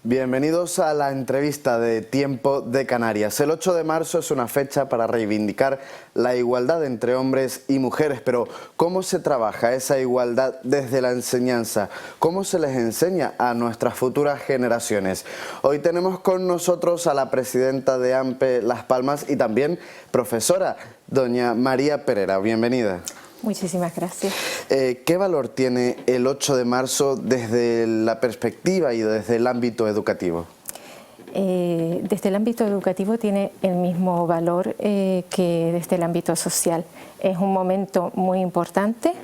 Bienvenidos a la entrevista de Tiempo de Canarias. El 8 de marzo es una fecha para reivindicar la igualdad entre hombres y mujeres, pero ¿cómo se trabaja esa igualdad desde la enseñanza? ¿Cómo se les enseña a nuestras futuras generaciones? Hoy tenemos con nosotros a la presidenta de AMPE Las Palmas y también profesora, doña María Perera. Bienvenida. Muchísimas gracias. ¿Qué valor tiene el 8 de marzo desde la perspectiva y desde el ámbito educativo? Desde el ámbito educativo tiene el mismo valor que desde el ámbito social. Es un momento muy importante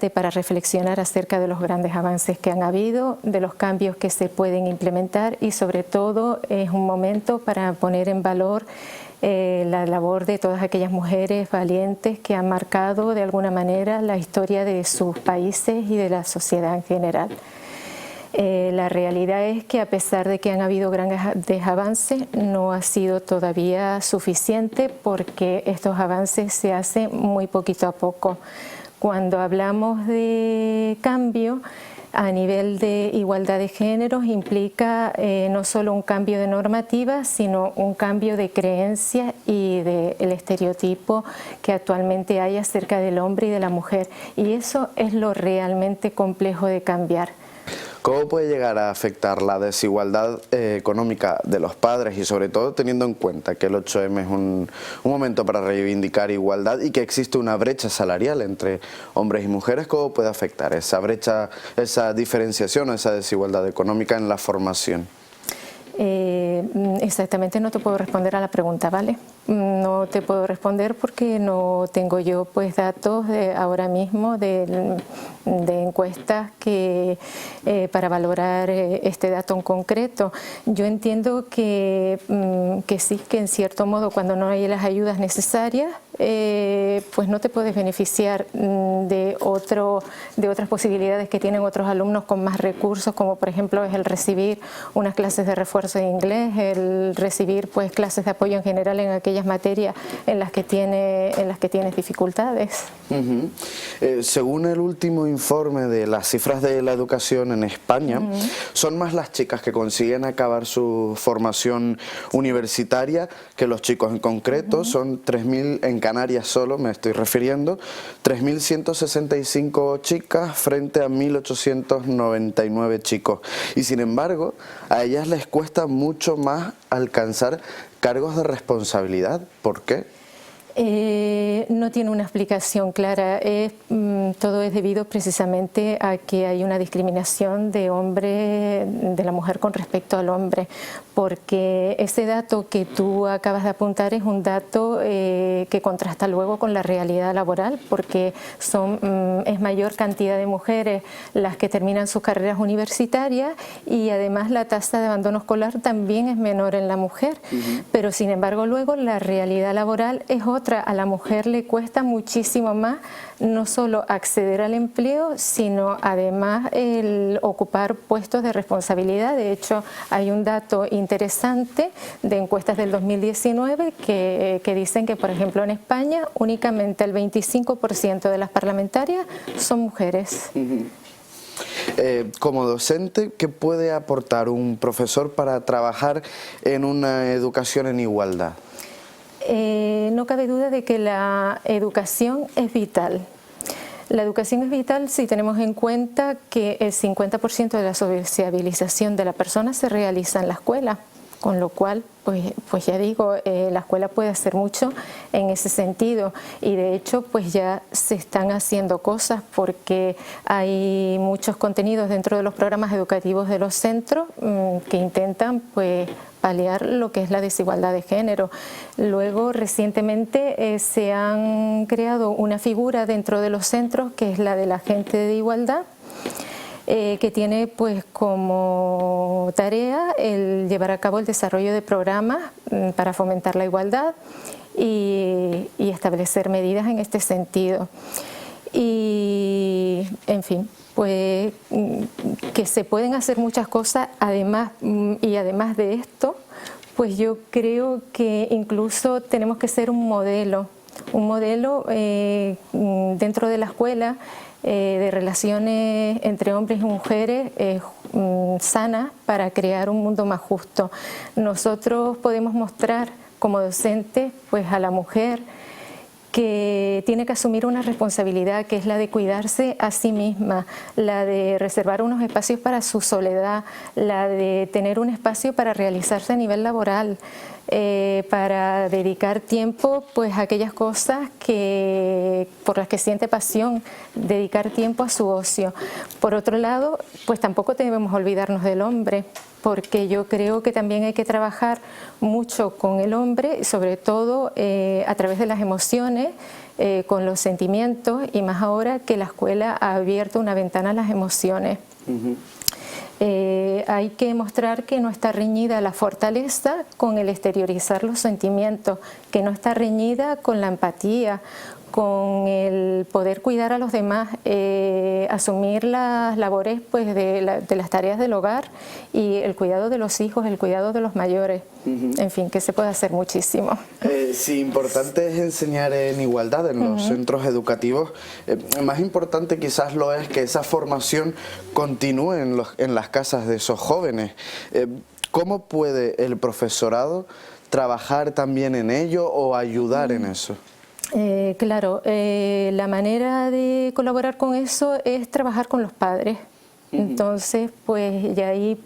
para reflexionar acerca de los grandes avances que han habido, de los cambios que se pueden implementar y sobre todo es un momento para poner en valor la labor de todas aquellas mujeres valientes que han marcado de alguna manera la historia de sus países y de la sociedad en general. La realidad es que a pesar de que han habido grandes avances, no ha sido todavía suficiente porque estos avances se hacen muy poquito a poco. Cuando hablamos de cambio, a nivel de igualdad de géneros implica no solo un cambio de normativa, sino un cambio de creencias y del estereotipo que actualmente hay acerca del hombre y de la mujer. Y eso es lo realmente complejo de cambiar. ¿Cómo puede llegar a afectar la desigualdad económica de los padres y sobre todo teniendo en cuenta que el 8M es un momento para reivindicar igualdad y que existe una brecha salarial entre hombres y mujeres? ¿Cómo puede afectar esa brecha, esa diferenciación o esa desigualdad económica en la formación? Exactamente no te puedo responder a la pregunta, ¿vale? No te puedo responder porque no tengo yo pues datos ahora mismo de encuestas para valorar este dato en concreto. Yo entiendo que sí, que en cierto modo cuando no hay las ayudas necesarias pues no te puedes beneficiar de otras posibilidades que tienen otros alumnos con más recursos, como por ejemplo es el recibir unas clases de refuerzo de inglés, el recibir pues clases de apoyo en general en aquellas materias en las que tienes dificultades. Según el último informe de las cifras de la educación en España, son más las chicas que consiguen acabar su formación universitaria que los chicos. En concreto son 3.000 en Canarias solo, me estoy refiriendo, 3.165 chicas frente a 1.899 chicos. Y sin embargo, a ellas les cuesta mucho más alcanzar cargos de responsabilidad. ¿Por qué? No tiene una explicación clara. Todo es debido precisamente a que hay una discriminación de la mujer con respecto al hombre, porque ese dato que tú acabas de apuntar es un dato que contrasta luego con la realidad laboral, porque es mayor cantidad de mujeres las que terminan sus carreras universitarias y además la tasa de abandono escolar también es menor en la mujer, pero sin embargo luego la realidad laboral es otra. A la mujer le cuesta muchísimo más no solo acceder al empleo, sino además el ocupar puestos de responsabilidad. De hecho, hay un dato interesante de encuestas del 2019 que dicen que, por ejemplo, en España únicamente el 25% de las parlamentarias son mujeres. Como docente, ¿qué puede aportar un profesor para trabajar en una educación en igualdad? No cabe duda de que la educación es vital. La educación es vital si tenemos en cuenta que el 50% de la sociabilización de la persona se realiza en la escuela, con lo cual, pues ya digo, la escuela puede hacer mucho en ese sentido y de hecho pues ya se están haciendo cosas porque hay muchos contenidos dentro de los programas educativos de los centros que intentan pues paliar lo que es la desigualdad de género. Luego, recientemente se han creado una figura dentro de los centros que es la del agente de igualdad, que tiene pues como tarea el llevar a cabo el desarrollo de programas para fomentar la igualdad y establecer medidas en este sentido. Y, en fin, pues que se pueden hacer muchas cosas además de esto, pues yo creo que incluso tenemos que ser un modelo dentro de la escuela de relaciones entre hombres y mujeres sanas para crear un mundo más justo. Nosotros podemos mostrar como docentes pues a la mujer que tiene que asumir una responsabilidad, que es la de cuidarse a sí misma, la de reservar unos espacios para su soledad, la de tener un espacio para realizarse a nivel laboral, para dedicar tiempo pues a aquellas cosas por las que siente pasión, dedicar tiempo a su ocio. Por otro lado, pues tampoco debemos olvidarnos del hombre, porque yo creo que también hay que trabajar mucho con el hombre, sobre todo a través de las emociones, con los sentimientos, y más ahora que la escuela ha abierto una ventana a las emociones. Hay que mostrar que no está reñida la fortaleza con el exteriorizar los sentimientos, que no está reñida con la empatía, con el poder cuidar a los demás, asumir las labores pues, de las tareas del hogar y el cuidado de los hijos, el cuidado de los mayores. En fin, que se puede hacer muchísimo. Sí, importante es enseñar en igualdad en los centros educativos. Más importante quizás lo es que esa formación continúe en las casas de esos jóvenes. ¿Cómo puede el profesorado trabajar también en ello o ayudar en eso? Claro, la manera de colaborar con eso es trabajar con los padres. Entonces, pues ya ahí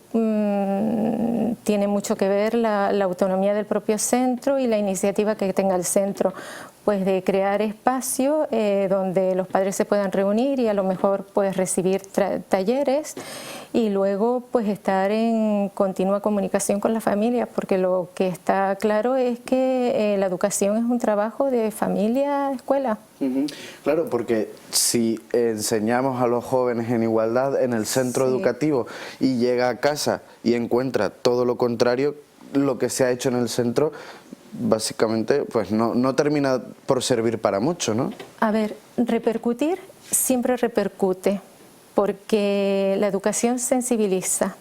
tiene mucho que ver la autonomía del propio centro y la iniciativa que tenga el centro, pues de crear espacios donde los padres se puedan reunir y a lo mejor pues recibir talleres y luego pues estar en continua comunicación con la familia, porque lo que está claro es que la educación es un trabajo de familia-escuela. Claro, porque si enseñamos a los jóvenes en igualdad en el centro educativo y llega a casa y encuentra todo lo contrario, lo que se ha hecho en el centro básicamente pues no termina por servir para mucho, ¿no? A ver, repercutir siempre repercute, porque la educación sensibiliza,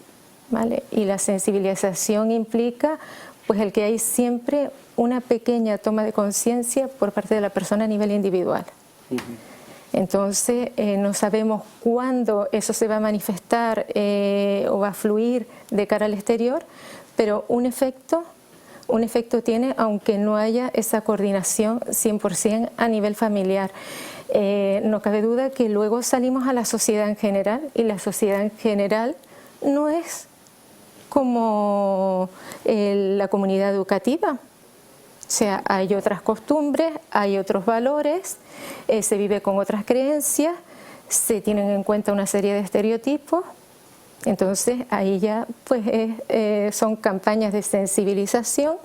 ¿vale? Y la sensibilización implica pues el que hay siempre una pequeña toma de conciencia por parte de la persona a nivel individual. Entonces no sabemos cuándo eso se va a manifestar o va a fluir de cara al exterior, pero un efecto tiene, aunque no haya esa coordinación 100% a nivel familiar. No cabe duda que luego salimos a la sociedad en general, y la sociedad en general no es como la comunidad educativa. O sea, hay otras costumbres, hay otros valores, se vive con otras creencias, se tienen en cuenta una serie de estereotipos. Entonces ahí ya pues son campañas de sensibilización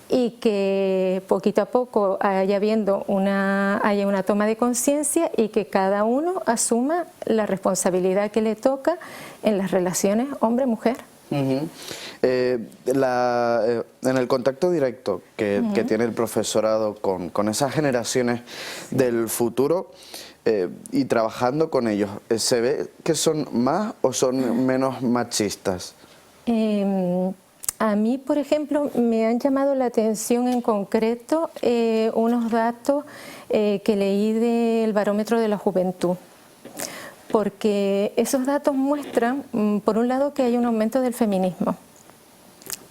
y que poquito a poco haya una toma de conciencia y que cada uno asuma la responsabilidad que le toca en las relaciones hombre-mujer. En el contacto directo que tiene el profesorado con esas generaciones del futuro y trabajando con ellos, ¿se ve que son más o son menos machistas? A mí, por ejemplo, me han llamado la atención en concreto unos datos que leí del Barómetro de la Juventud, porque esos datos muestran, por un lado, que hay un aumento del feminismo,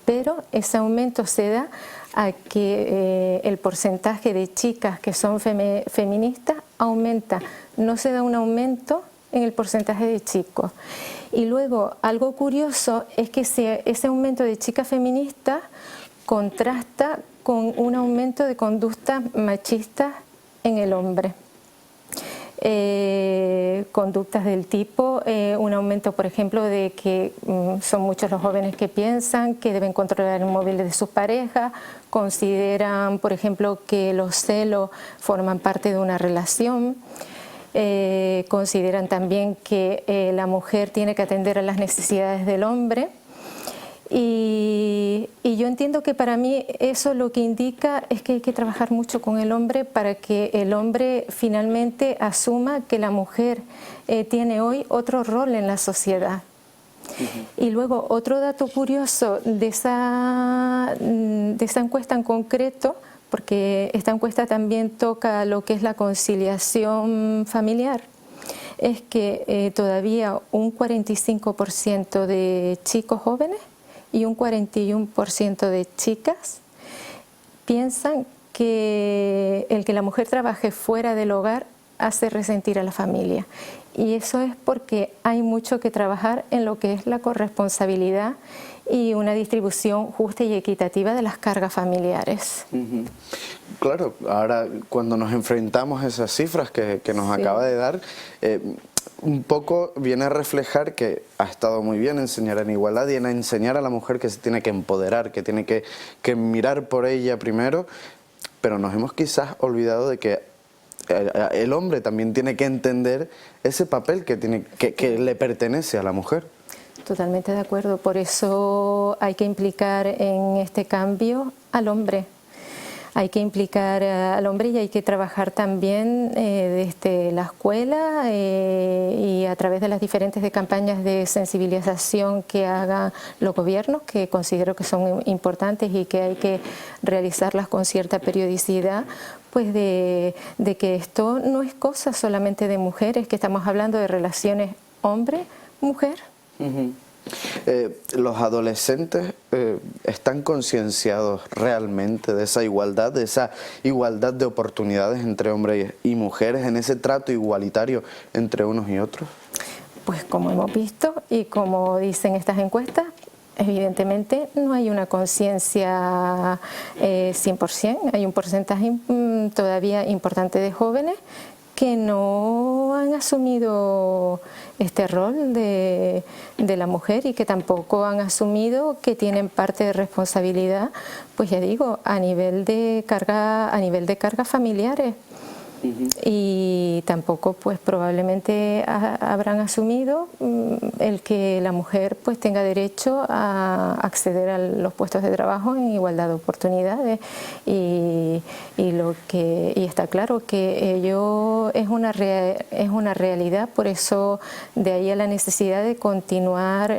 pero ese aumento se da a que el porcentaje de chicas que son feministas aumenta, no se da un aumento en el porcentaje de chicos. Y luego, algo curioso es que ese aumento de chicas feministas contrasta con un aumento de conductas machistas en el hombre. Conductas del tipo, un aumento, por ejemplo, de que son muchos los jóvenes que piensan que deben controlar el móvil de sus parejas, consideran, por ejemplo, que los celos forman parte de una relación. Consideran también que la mujer tiene que atender a las necesidades del hombre y yo entiendo que para mí eso lo que indica es que hay que trabajar mucho con el hombre para que el hombre finalmente asuma que la mujer tiene hoy otro rol en la sociedad. Y luego otro dato curioso de esa encuesta en concreto, porque esta encuesta también toca lo que es la conciliación familiar, es que todavía un 45% de chicos jóvenes y un 41% de chicas piensan que el que la mujer trabaje fuera del hogar hace resentir a la familia. Y eso es porque hay mucho que trabajar en lo que es la corresponsabilidad y una distribución justa y equitativa de las cargas familiares. Claro, ahora cuando nos enfrentamos a esas cifras que nos acaba de dar, un poco viene a reflejar que ha estado muy bien enseñar en igualdad y en enseñar a la mujer que se tiene que empoderar, que tiene que mirar por ella primero, pero nos hemos quizás olvidado de que el hombre también tiene que entender ese papel que le pertenece a la mujer. Totalmente de acuerdo, por eso hay que implicar en este cambio al hombre. Hay que implicar al hombre y hay que trabajar también desde la escuela y a través de las diferentes campañas de sensibilización que hagan los gobiernos, que considero que son importantes y que hay que realizarlas con cierta periodicidad, pues de que esto no es cosa solamente de mujeres, que estamos hablando de relaciones hombre-mujer. ¿Los adolescentes están concienciados realmente de esa igualdad de oportunidades entre hombres y mujeres, en ese trato igualitario entre unos y otros? Pues como hemos visto y como dicen estas encuestas, evidentemente no hay una conciencia 100%, hay un porcentaje todavía importante de jóvenes que no han asumido este rol de la mujer y que tampoco han asumido que tienen parte de responsabilidad, pues ya digo, a nivel de cargas familiares. Y tampoco pues probablemente habrán asumido el que la mujer pues tenga derecho a acceder a los puestos de trabajo en igualdad de oportunidades y está claro que ello es una realidad, por eso de ahí a la necesidad de continuar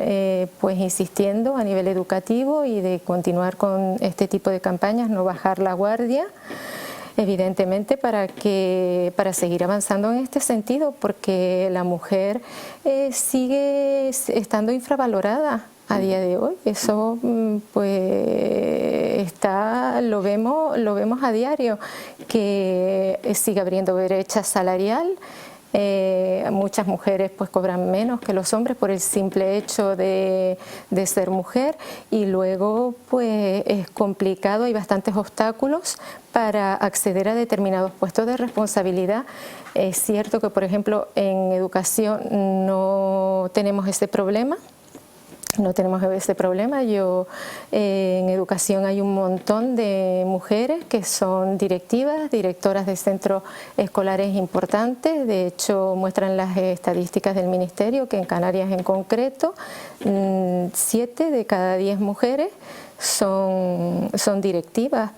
pues insistiendo a nivel educativo y de continuar con este tipo de campañas, no bajar la guardia, evidentemente para seguir avanzando en este sentido, porque la mujer sigue estando infravalorada a día de hoy. Eso pues lo vemos a diario, que sigue abriendo brecha salarial. Muchas mujeres pues cobran menos que los hombres por el simple hecho de ser mujer, y luego pues es complicado, hay bastantes obstáculos para acceder a determinados puestos de responsabilidad. Es cierto que por ejemplo en educación no tenemos ese problema. En educación hay un montón de mujeres que son directivas, directoras de centros escolares importantes. De hecho, muestran las estadísticas del Ministerio que en Canarias en concreto, 7 de cada 10 mujeres son directivas.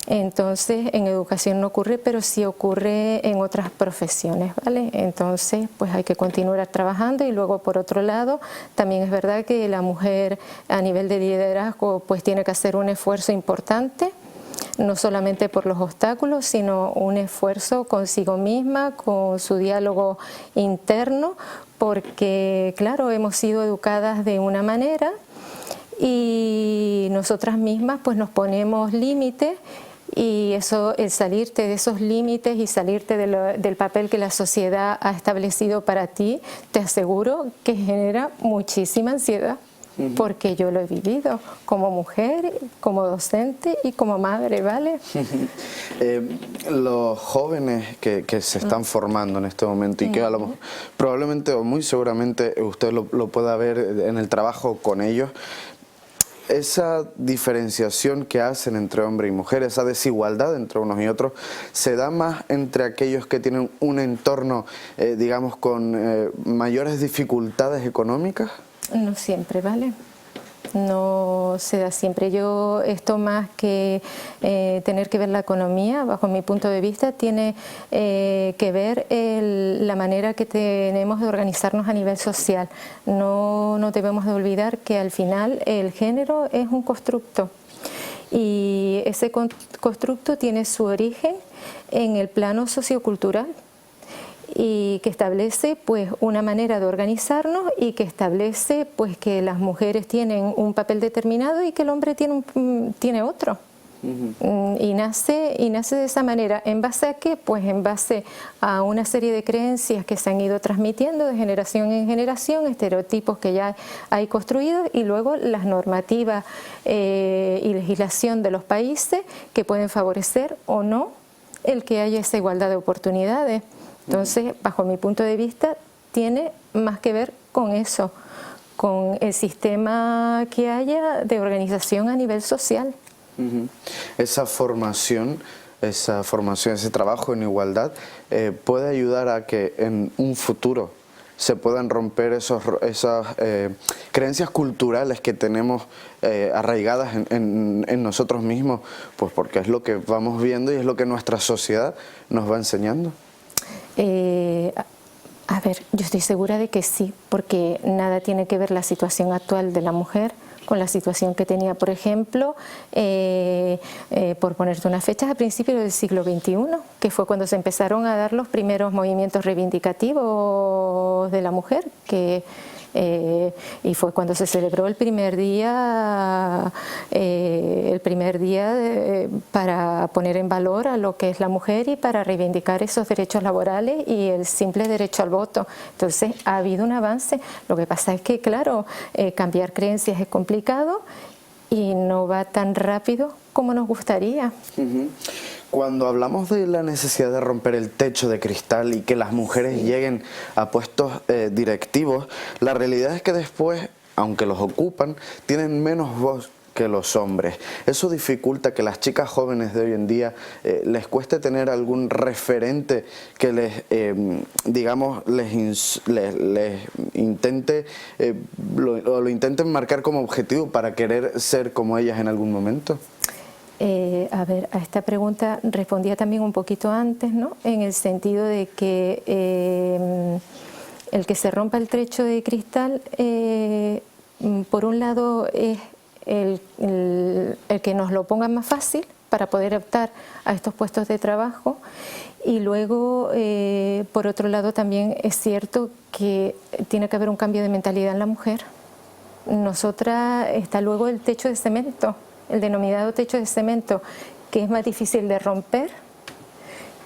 Entonces, en educación no ocurre, pero sí ocurre en otras profesiones, ¿vale? Entonces, pues hay que continuar trabajando, y luego, por otro lado, también es verdad que la mujer a nivel de liderazgo pues tiene que hacer un esfuerzo importante, no solamente por los obstáculos, sino un esfuerzo consigo misma, con su diálogo interno, porque, claro, hemos sido educadas de una manera y nosotras mismas pues nos ponemos límites. Y eso, el salirte de esos límites y salirte del papel que la sociedad ha establecido para ti, te aseguro que genera muchísima ansiedad, porque yo lo he vivido como mujer, como docente y como madre, ¿vale? Los jóvenes que se están formando en este momento y que probablemente o muy seguramente usted lo pueda ver en el trabajo con ellos, esa diferenciación que hacen entre hombre y mujer, esa desigualdad entre unos y otros, ¿se da más entre aquellos que tienen un entorno, digamos, con mayores dificultades económicas? No siempre, ¿vale? No se da siempre. Esto más que tener que ver la economía, bajo mi punto de vista, tiene que ver la manera que tenemos de organizarnos a nivel social. No debemos de olvidar que al final el género es un constructo, y ese constructo tiene su origen en el plano sociocultural. y que establece pues una manera de organizarnos y que establece pues que las mujeres tienen un papel determinado y que el hombre tiene otro. Y nace de esa manera. ¿En base a qué? Pues en base a una serie de creencias que se han ido transmitiendo de generación en generación, estereotipos que ya hay construidos, y luego las normativas y legislación de los países que pueden favorecer o no el que haya esa igualdad de oportunidades. Entonces, bajo mi punto de vista, tiene más que ver con eso, con el sistema que haya de organización a nivel social. Esa formación, ese trabajo en igualdad puede ayudar a que en un futuro se puedan romper esas creencias culturales que tenemos arraigadas en nosotros mismos, pues porque es lo que vamos viendo y es lo que nuestra sociedad nos va enseñando. A ver, yo estoy segura de que sí, porque nada tiene que ver la situación actual de la mujer con la situación que tenía, por ejemplo, por ponerte una fecha, a principios del siglo XXI, que fue cuando se empezaron a dar los primeros movimientos reivindicativos de la mujer, y fue cuando se celebró el primer día para poner en valor a lo que es la mujer y para reivindicar esos derechos laborales y el simple derecho al voto. Entonces ha habido un avance. Lo que pasa es que, claro, cambiar creencias es complicado y no va tan rápido como nos gustaría. Cuando hablamos de la necesidad de romper el techo de cristal y que las mujeres lleguen a puestos directivos, la realidad es que después, aunque los ocupan, tienen menos voz que los hombres. Eso dificulta que las chicas jóvenes de hoy en día les cueste tener algún referente que les, digamos, les intente, lo intenten marcar como objetivo para querer ser como ellas en algún momento. A ver, a esta pregunta respondía también un poquito antes, ¿no? En el sentido de que el que se rompa el techo de cristal, por un lado es el que nos lo ponga más fácil para poder optar a estos puestos de trabajo, y luego, por otro lado, también es cierto que tiene que haber un cambio de mentalidad en la mujer. Nosotras está luego el techo de cemento, el denominado techo de cemento, que es más difícil de romper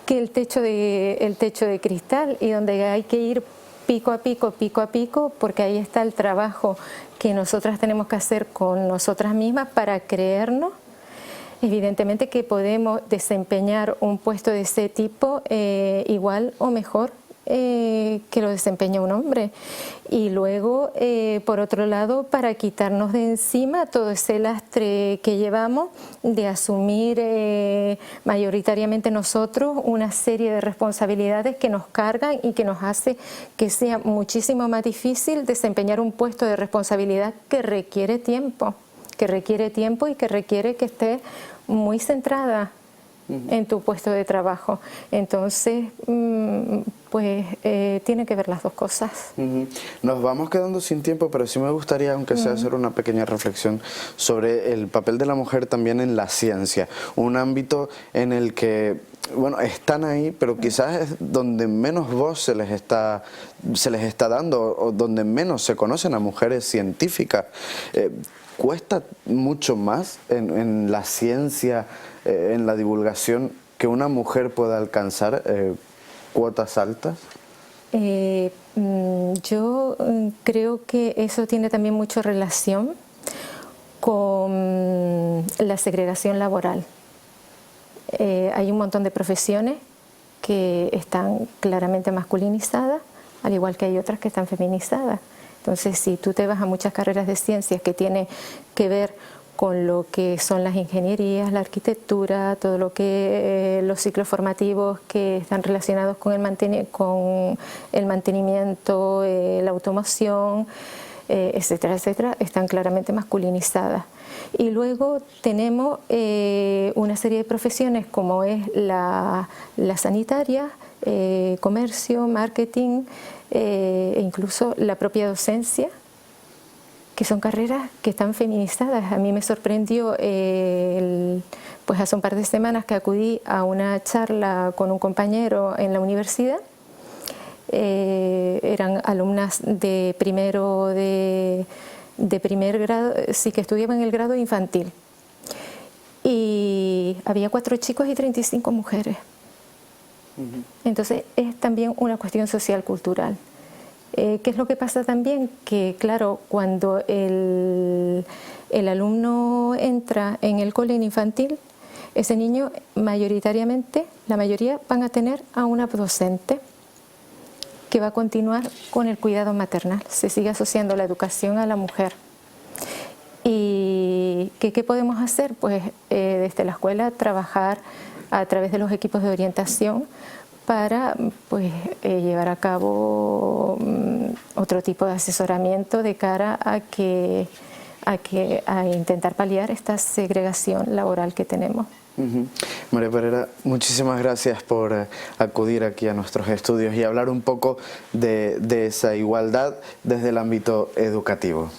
que el techo de cristal, y donde hay que ir pico a pico, porque ahí está el trabajo que nosotras tenemos que hacer con nosotras mismas para creernos, evidentemente, que podemos desempeñar un puesto de ese tipo igual o mejor que lo desempeña un hombre. Y luego, por otro lado, para quitarnos de encima todo ese lastre que llevamos de asumir mayoritariamente nosotros una serie de responsabilidades que nos cargan y que nos hace que sea muchísimo más difícil desempeñar un puesto de responsabilidad que requiere tiempo y que requiere que estés muy centrada en tu puesto de trabajo. Entonces, pues tiene que ver las dos cosas. Nos vamos quedando sin tiempo, pero sí me gustaría, aunque sea, hacer una pequeña reflexión sobre el papel de la mujer también en la ciencia, un ámbito en el que, bueno, están ahí, pero quizás es donde menos voz se les está dando, o donde menos se conocen a mujeres científicas. ¿Cuesta mucho más en la ciencia, en la divulgación, que una mujer pueda alcanzar cuotas altas? Yo creo que eso tiene también mucha relación con la segregación laboral. Hay un montón de profesiones que están claramente masculinizadas, al igual que hay otras que están feminizadas. Entonces, si tú te vas a muchas carreras de ciencias que tienen que ver con lo que son las ingenierías, la arquitectura, todo lo que los ciclos formativos que están relacionados con el mantenimiento, la automoción, etcétera, etcétera, están claramente masculinizadas. Y luego tenemos una serie de profesiones como es la sanitaria, comercio, marketing, e incluso la propia docencia, que son carreras que están feminizadas. A mí me sorprendió, pues hace un par de semanas que acudí a una charla con un compañero en la universidad, eran alumnas de primero de primer grado, sí, que estudiaban en el grado infantil. Y había 4 chicos y 35 mujeres. Entonces es también una cuestión social cultural. ¿Qué es lo que pasa también? Que claro, cuando el alumno entra en el cole infantil, ese niño mayoritariamente, la mayoría van a tener a una docente que va a continuar con el cuidado maternal. Se sigue asociando la educación a la mujer. ¿Y qué podemos hacer? Pues desde la escuela trabajar a través de los equipos de orientación para pues, llevar a cabo otro tipo de asesoramiento de cara a intentar paliar esta segregación laboral que tenemos. María Pereira, muchísimas gracias por acudir aquí a nuestros estudios y hablar un poco de esa igualdad desde el ámbito educativo.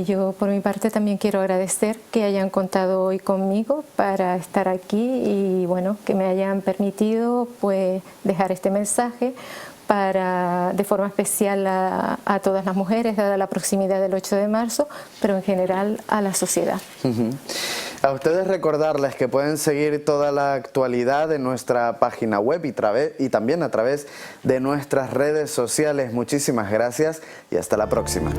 Yo por mi parte también quiero agradecer que hayan contado hoy conmigo para estar aquí y bueno, que me hayan permitido pues dejar este mensaje de forma especial a todas las mujeres, dada la proximidad del 8 de marzo, pero en general a la sociedad. A ustedes recordarles que pueden seguir toda la actualidad en nuestra página web y también a través de nuestras redes sociales. Muchísimas gracias y hasta la próxima.